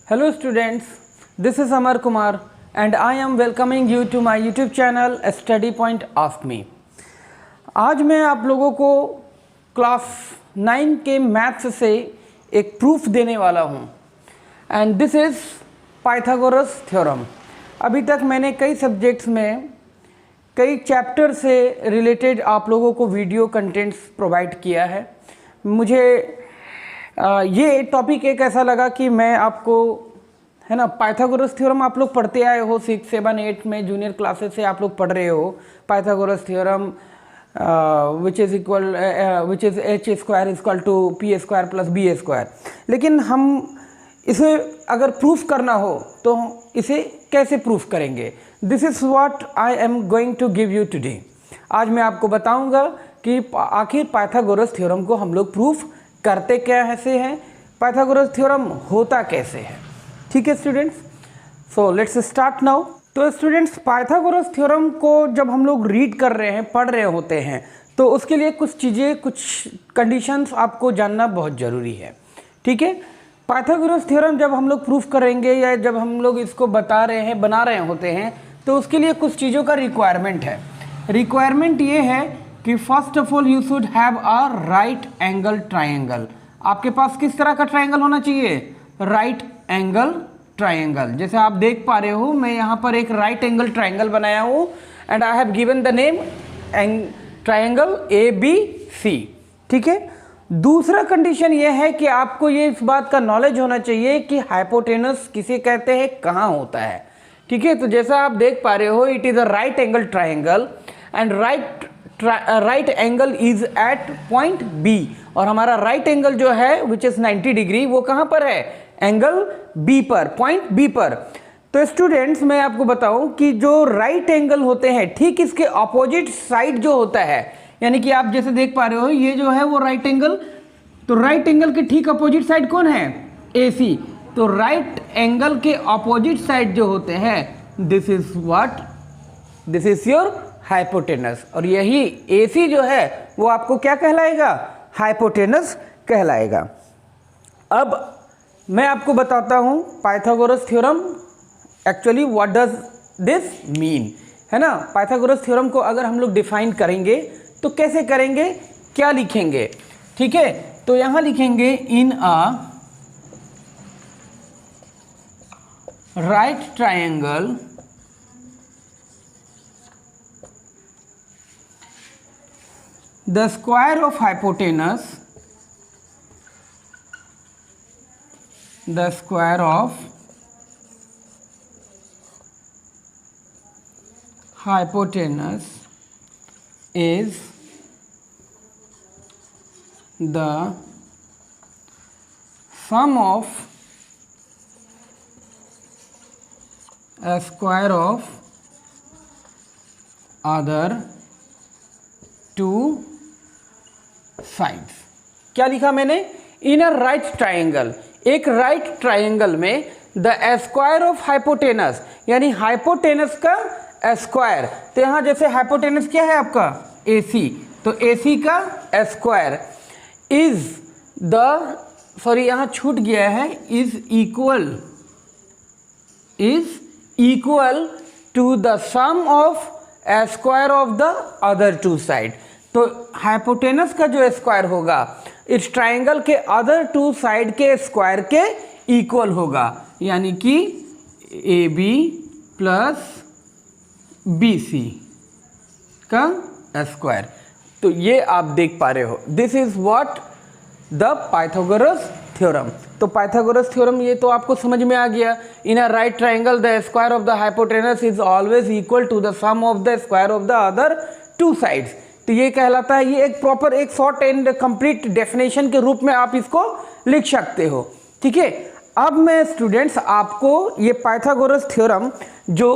Hello students, this is Amar Kumar and I am welcoming you to my YouTube channel Study Point Ask Me। आज मैं आप लोगों को class 9 के maths से एक प्रूफ देने वाला हूँ and this is Pythagoras theorem. अभी तक मैंने कई सब्जेक्ट्स में कई चैप्टर से रिलेटेड आप लोगों को वीडियो कंटेंट्स प्रोवाइड किया है। मुझे ये टॉपिक एक ऐसा लगा कि मैं आपको, है ना, पाइथागोरस थ्योरम आप लोग पढ़ते आए हो 6, 7, 8 में जूनियर क्लासेस से आप लोग पढ़ रहे हो। Pythagoras theorem which is H square equal to P square plus B square. लेकिन हम इसे अगर प्रूफ करना हो तो इसे कैसे प्रूफ करेंगे? This is what I am going to give you today. आज मैं आपको बताऊंगा कि आखिर पाइथागोरस थ्योरम को हम लोग प्रूफ करते कैसे हैं, पाइथागोरस थ्योरम होता कैसे है। ठीक है students, so let's start now. तो स्टूडेंट्स, पाइथागोरस थ्योरम को जब हम लोग रीड कर रहे हैं, पढ़ रहे होते हैं, तो उसके लिए कुछ चीज़ें, कुछ कंडीशंस आपको जानना बहुत ज़रूरी है। ठीक है, पाइथागोरस थ्योरम जब हम लोग प्रूफ करेंगे या जब हम लोग इसको बता रहे हैं, बना रहे होते हैं, तो उसके लिए कुछ चीज़ों का रिक्वायरमेंट है। रिक्वायरमेंट ये है कि first of all you should have a right angle triangle. आपके पास किस तरह का ट्रायंगल होना चाहिए? Right angle triangle. जैसे आप देख पा रहे हो, मैं यहाँ पर एक राइट एंगल ट्रायंगल बनाया हूँ and I have given the name triangle ABC। ठीक है, दूसरा कंडीशन ये है कि आपको ये इस बात का नॉलेज होना चाहिए कि हाइपोटेनस किसे कहते हैं, कहाँ होता है। ठीक है, तो जैसा आप देख पा रहे हो, it is a right angle triangle and right angle is at point B। और हमारा राइट एंगल जो है विच इज 90 डिग्री, वो कहाँ पर है? एंगल B पर, पॉइंट B पर। तो स्टूडेंट्स, मैं आपको बताऊं कि जो राइट एंगल होते हैं, ठीक इसके ऑपोजिट साइड जो होता है, यानी कि आप जैसे देख पा रहे हो, ये जो है वो राइट एंगल, तो राइट एंगल के ठीक अपोजिट साइड कौन है? AC। तो राइट एंगल के ऑपोजिट साइड जो होते हैं, this is what, this is your hypotenuse. और यही AC जो है वो आपको क्या कहलाएगा? हाइपोटेनस कहलाएगा। अब मैं आपको बताता हूँ Pythagoras theorem actually what does this mean, है ना। पाइथागोरस थ्योरम को अगर हम लोग डिफाइन करेंगे तो कैसे करेंगे, क्या लिखेंगे? ठीक है, तो यहाँ लिखेंगे in a right triangle the square of hypotenuse, the square of hypotenuse is the sum of a square of other two sides. क्या लिखा मैंने? इन अ राइट ट्रायंगल, एक राइट ट्रायंगल में द स्क्वायर ऑफ हाइपोटेनस, यानी hypotenuse का square. तो यहाँ जैसे हाइपोटेनस क्या है आपका? AC, तो AC का स्क्वायर इज द, सॉरी यहाँ छूट गया है, is equal to the sum of square of the other two side. तो हाइपोटेनस का जो स्क्वायर होगा इस ट्रायंगल के अदर टू साइड के स्क्वायर के इक्वल होगा, यानी कि AB प्लस BC का स्क्वायर। तो ये आप देख पा रहे हो, this is what the Pythagoras theorem. तो पाइथागोरस थ्योरम ये तो आपको समझ में आ गया। In a right triangle the square of the hypotenuse is always equal to the sum of the square of the other two sides. तो ये कहलाता है, ये एक प्रॉपर, एक शॉर्ट एंड कंप्लीट डेफिनेशन के रूप में आप इसको लिख सकते हो। ठीक है, अब मैं स्टूडेंट्स आपको ये पाइथागोरस थ्योरम जो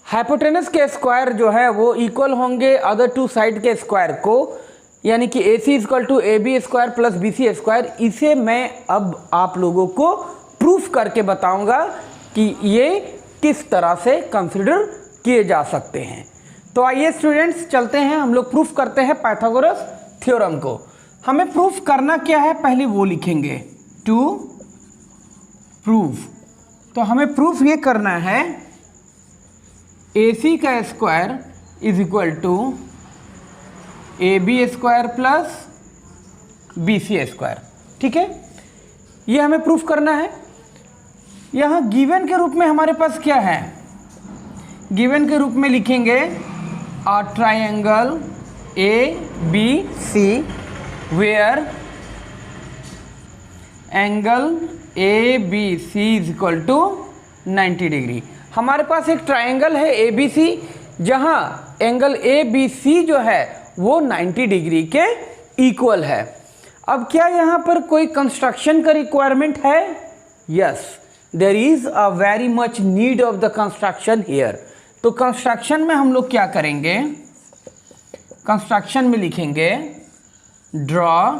हाइपोटेनस के स्क्वायर जो है वो इक्वल होंगे अदर टू साइड के स्क्वायर को, यानी कि AC equal to AB square plus BC square, इसे मैं अब आप लोगों को प्रूफ करके बताऊंगा कि ये किस तरह से कंसिडर किए जा सकते हैं। तो आइए स्टूडेंट्स, चलते हैं, हम लोग प्रूफ करते हैं पाइथागोरस थ्योरम को। हमें प्रूफ करना क्या है, पहले वो लिखेंगे। 2 प्रूफ। तो हमें प्रूफ ये करना है AC का square is equal to AB square plus BC square. ठीक है, ये हमें प्रूफ करना है। यहाँ गिवन के रूप में हमारे पास क्या है, गिवन के रूप में लिखेंगे a triangle ABC where angle ABC is equal to 90 degree. हमारे पास एक ट्रायंगल है ABC जहाँ एंगल ABC जो है वो 90 डिग्री के इक्वल है। अब क्या यहाँ पर कोई कंस्ट्रक्शन का रिक्वायरमेंट है? Yes, there is a very much need of the construction here. तो कंस्ट्रक्शन में हम लोग क्या करेंगे, कंस्ट्रक्शन में लिखेंगे draw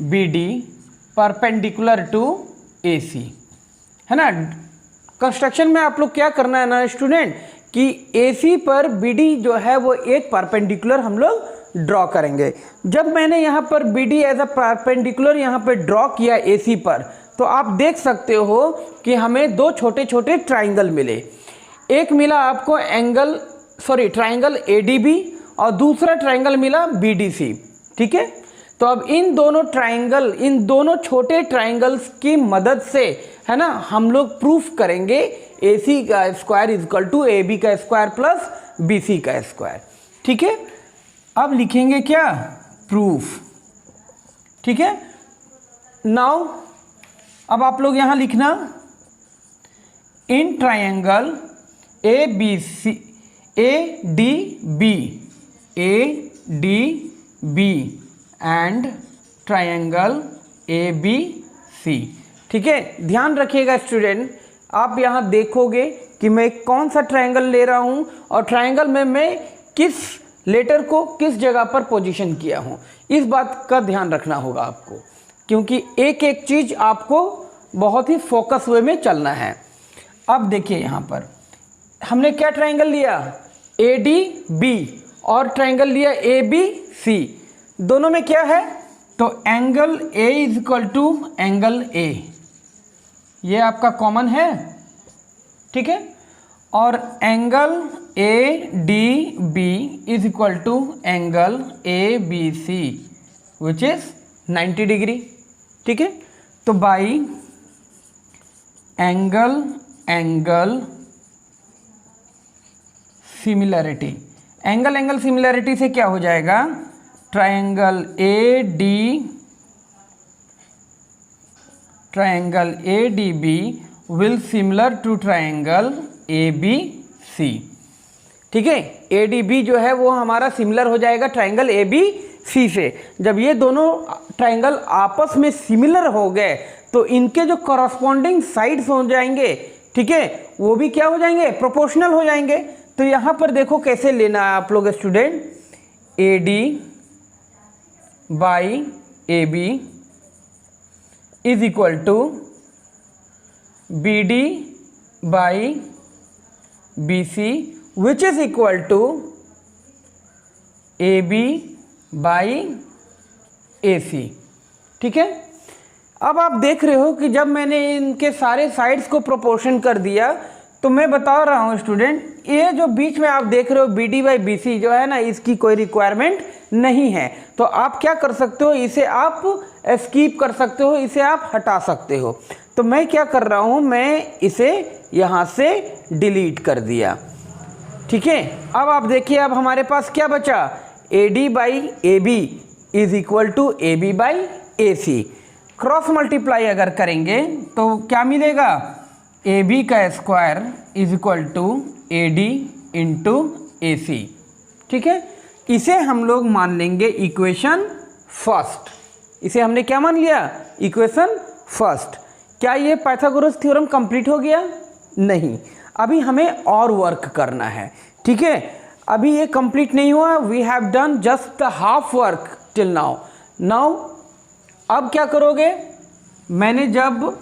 BD perpendicular to AC, है ना। कंस्ट्रक्शन में आप लोग क्या करना है ना स्टूडेंट, कि AC पर BD जो है वो एक परपेंडिकुलर हम लोग ड्रॉ करेंगे। जब मैंने यहाँ पर BD एज अ परपेंडिकुलर यहाँ पर ड्रॉ किया AC पर, तो आप देख सकते हो कि हमें दो छोटे छोटे ट्राइंगल मिले। एक मिला आपको ट्राइंगल ADB और दूसरा ट्राइंगल मिला BDC। ठीक है, तो अब इन दोनों छोटे ट्राइंगल्स की मदद से, है ना, हम लोग प्रूफ करेंगे AC का square is equal to AB का स्क्वायर प्लस BC का स्क्वायर। ठीक है, अब लिखेंगे क्या, प्रूफ। ठीक है, नाउ अब आप लोग यहां लिखना in triangle ADB and triangle ABC। ठीक है, ध्यान रखिएगा स्टूडेंट, आप यहाँ देखोगे कि मैं कौन सा ट्राइंगल ले रहा हूँ और ट्राइंगल में मैं किस लेटर को किस जगह पर पोजीशन किया हूँ, इस बात का ध्यान रखना होगा आपको, क्योंकि एक एक चीज़ आपको बहुत ही फोकस वे में चलना है। अब देखिए यहाँ पर हमने क्या ट्राइंगल लिया, ADB और ट्राइंगल लिया ABC। दोनों में क्या है, तो angle A is equal to angle A, ये आपका कॉमन है। ठीक है, और angle ADB is equal to angle ABC which is 90 degree. ठीक है, तो by angle similarity, angle similarity से क्या हो जाएगा, triangle ADB will similar to triangle ABC। ठीक है, ADB जो है वो हमारा सिमिलर हो जाएगा ट्रायंगल ABC से। जब ये दोनों ट्रायंगल आपस में सिमिलर हो गए तो इनके जो कॉरस्पॉन्डिंग साइड्स हो जाएंगे, ठीक है, वो भी क्या हो जाएंगे, प्रोपोर्शनल हो जाएंगे। तो यहाँ पर देखो कैसे लेना है आप लोग student, AD by AB is equal to BD by BC which is equal to AB by AC। ठीक है, अब आप देख रहे हो कि जब मैंने इनके सारे साइड्स को प्रोपोर्शन कर दिया, तो मैं बता रहा हूँ स्टूडेंट, ये जो बीच में आप देख रहे हो BD बाई BC जो है ना, इसकी कोई रिक्वायरमेंट नहीं है। तो आप क्या कर सकते हो, इसे आप स्कीप कर सकते हो, इसे आप हटा सकते हो। तो मैं क्या कर रहा हूँ, मैं इसे यहाँ से डिलीट कर दिया। ठीक है, अब आप देखिए, अब हमारे पास क्या बचा, AD by AB is equal to AB by AC। Cross multiply अगर करेंगे तो क्या मिलेगा, AB का square is equal to AD into AC। ठीक है, इसे हम लोग मान लेंगे इक्वेशन फर्स्ट। इसे हमने क्या मान लिया, इक्वेशन फर्स्ट। क्या ये पाइथागोरस थ्योरम कंप्लीट हो गया? नहीं, अभी हमें और वर्क करना है। ठीक है, अभी ये कंप्लीट नहीं हुआ, we have done just the half work till now. अब क्या करोगे, मैंने जब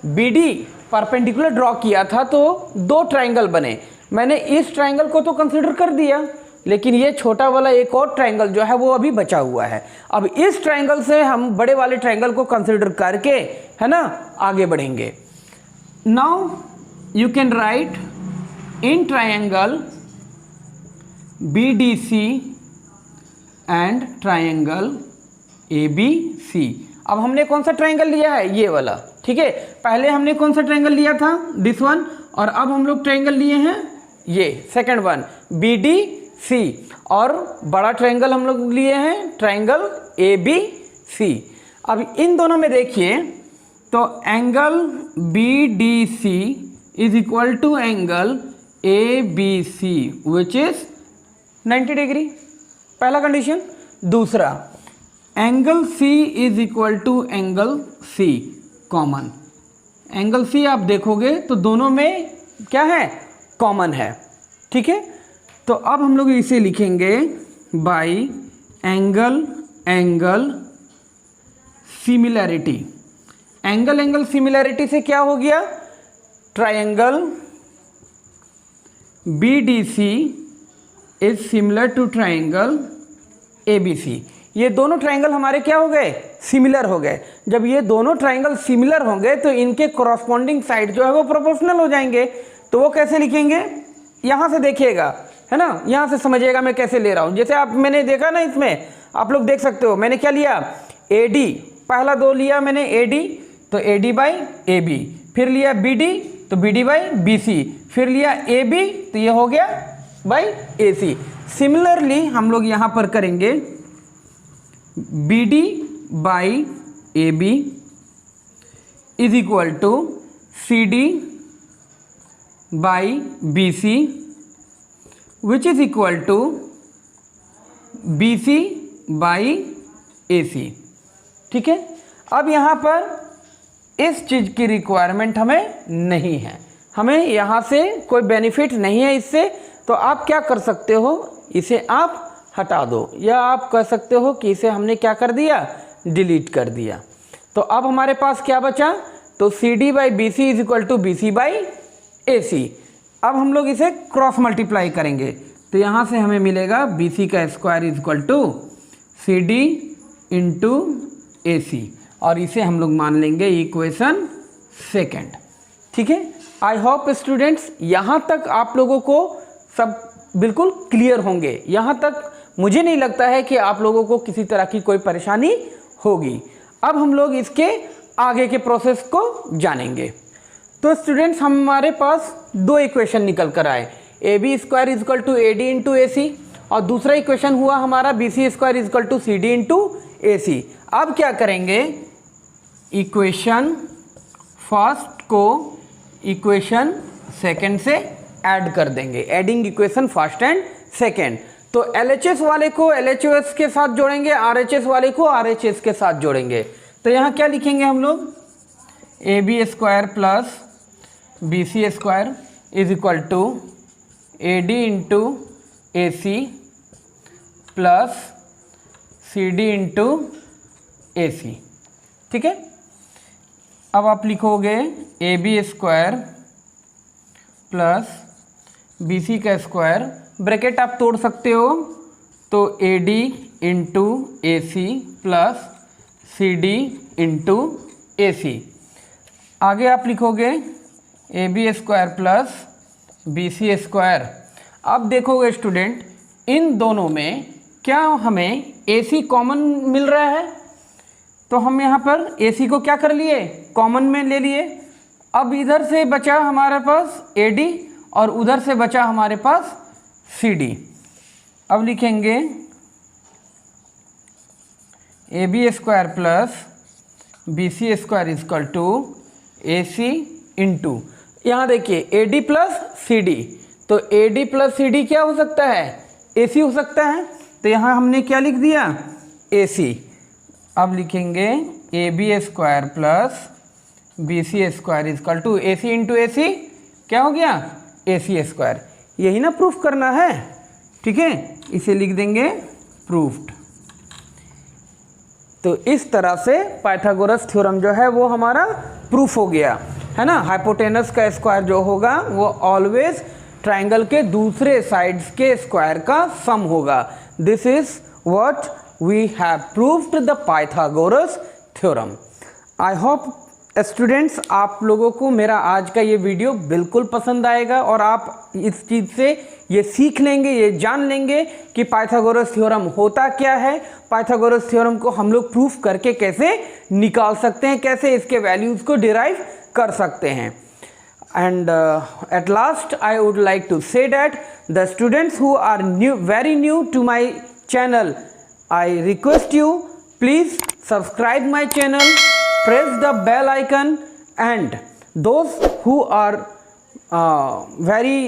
BD परपेंडिकुलर ड्रॉ किया था तो दो ट्रायंगल बने। मैंने इस ट्रायंगल को तो कंसीडर कर दिया, लेकिन ये छोटा वाला एक और ट्रायंगल जो है वो अभी बचा हुआ है। अब इस ट्रायंगल से हम बड़े वाले ट्रायंगल को कंसीडर करके, है ना, आगे बढ़ेंगे। Now you can write in triangle BDC and triangle ABC। अब हमने कौन सा ट्रायंगल लिया है? ये वाला, ठीक है। पहले हमने कौन सा ट्रायंगल लिया था? This one. और अब हम लोग ट्रायंगल लिए हैं ये सेकंड वन BDC, और बड़ा ट्रायंगल हम लोग लिए हैं ट्रायंगल ABC। अब इन दोनों में देखिए तो angle BDC is equal to angle ABC which is 90 degree, पहला कंडीशन। दूसरा, angle C is equal to angle C common. Angle C आप देखोगे तो दोनों में क्या है? कॉमन है, ठीक है। तो अब हम लोग इसे लिखेंगे by angle similarity. Angle similarity से क्या हो गया? Triangle BDC is similar to triangle ABC। ये दोनों ट्रायंगल हमारे क्या हो गए? सिमिलर हो गए। जब ये दोनों ट्रायंगल सिमिलर होंगे तो इनके कॉरस्पॉन्डिंग साइड जो है वो प्रोपोर्शनल हो जाएंगे। तो वो कैसे लिखेंगे? यहाँ से देखिएगा, है ना, यहाँ से समझिएगा मैं कैसे ले रहा हूँ। जैसे आप, मैंने देखा ना, इसमें आप लोग देख सकते हो मैंने क्या लिया? AD, पहला दो लिया मैंने AD, तो AD बाई AB, फिर लिया BD तो BD बाई BC, फिर लिया AB तो ये हो गया बाई AC। सिमिलरली हम लोग यहाँ पर करेंगे BD by AB is equal to CD by BC which is equal to BC by AC, ठीक है। अब यहाँ पर इस चीज़ की रिक्वायरमेंट हमें नहीं है, हमें यहाँ से कोई बेनिफिट नहीं है इससे। तो आप क्या कर सकते हो? इसे आप हटा दो, या आप कह सकते हो कि इसे हमने क्या कर दिया? डिलीट कर दिया। तो अब हमारे पास क्या बचा? तो CD by BC is equal to BC by AC। अब हम लोग इसे क्रॉस मल्टीप्लाई करेंगे तो यहाँ से हमें मिलेगा BC का square is equal to CD into AC, और इसे हम लोग मान लेंगे इक्वेशन सेकेंड, ठीक है। आई होप स्टूडेंट्स यहाँ तक आप लोगों को सब बिल्कुल क्लियर होंगे। यहाँ तक मुझे नहीं लगता है कि आप लोगों को किसी तरह की कोई परेशानी होगी। अब हम लोग इसके आगे के प्रोसेस को जानेंगे। तो स्टूडेंट्स हमारे पास दो इक्वेशन निकल कर आए, AB square is equal to AD into AC, और दूसरा इक्वेशन हुआ हमारा BC square is equal to CD into AC। अब क्या करेंगे? इक्वेशन फर्स्ट को इक्वेशन सेकंड से ऐड कर देंगे, adding equation first and second. तो LHS वाले को LHS के साथ जोड़ेंगे, RHS वाले को RHS के साथ जोड़ेंगे। तो यहाँ क्या लिखेंगे हम लोग? AB square plus BC square is equal to AD into AC plus CD into AC, ठीक है। अब आप लिखोगे AB स्क्वायर प्लस BC का स्क्वायर, ब्रैकेट आप तोड़ सकते हो, तो AD into AC plus CD into AC। आगे आप लिखोगे AB square plus BC square. अब देखोगे स्टूडेंट, इन दोनों में क्या हमें AC कॉमन मिल रहा है? तो हम यहाँ पर AC को क्या कर लिए? कॉमन में ले लिए। अब इधर से बचा हमारे पास AD और उधर से बचा हमारे पास CD। अब लिखेंगे AB square plus BC square is equal to AC into, यहाँ देखिए AD प्लस CD, तो AD प्लस CD क्या हो सकता है? AC हो सकता है। तो यहाँ हमने क्या लिख दिया? AC। अब लिखेंगे AB square plus BC square is equal to AC into AC, क्या हो गया? AC square. यही ना प्रूफ करना है, ठीक है। इसे लिख देंगे प्रूफ्ड। तो इस तरह से पाइथागोरस थ्योरम जो है वो हमारा प्रूफ हो गया। है ना। हाइपोटेनस का स्क्वायर जो होगा वो ऑलवेज ट्राइंगल के दूसरे साइड्स के स्क्वायर का सम होगा। This is what we have proved the Pythagoras theorem. I hope students आप लोगों को मेरा आज का ये वीडियो बिल्कुल पसंद आएगा और आप इस चीज़ से ये सीख लेंगे, ये जान लेंगे कि पाइथागोरस थ्योरम होता क्या है, पाइथागोरस थ्योरम को हम लोग प्रूफ करके कैसे निकाल सकते हैं, कैसे इसके वैल्यूज़ को डिराइव कर सकते हैं। And at last I would like to say that the students who are very new to my channel, I request you please subscribe my channel, press the bell icon, and those who are very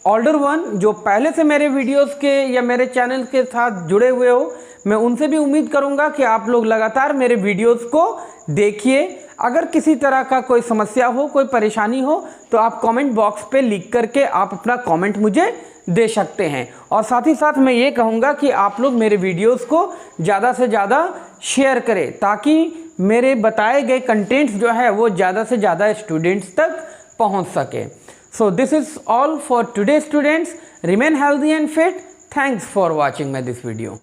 older one जो पहले से मेरे videos के या मेरे channel के साथ जुड़े हुए हो, मैं उनसे भी उम्मीद करूंगा कि आप लोग लगातार मेरे वीडियोस को देखिए। अगर किसी तरह का कोई समस्या हो, कोई परेशानी हो तो आप कमेंट बॉक्स पे लिख करके आप अपना कमेंट मुझे दे सकते हैं। और साथ ही साथ मैं ये कहूँगा कि आप लोग मेरे वीडियोस को ज़्यादा से ज़्यादा शेयर करें ताकि मेरे बताए गए कंटेंट्स जो है वो ज़्यादा से ज़्यादा स्टूडेंट्स तक पहुंच सके। So this is all for today students. Remain healthy and fit. Thanks for watching my this video.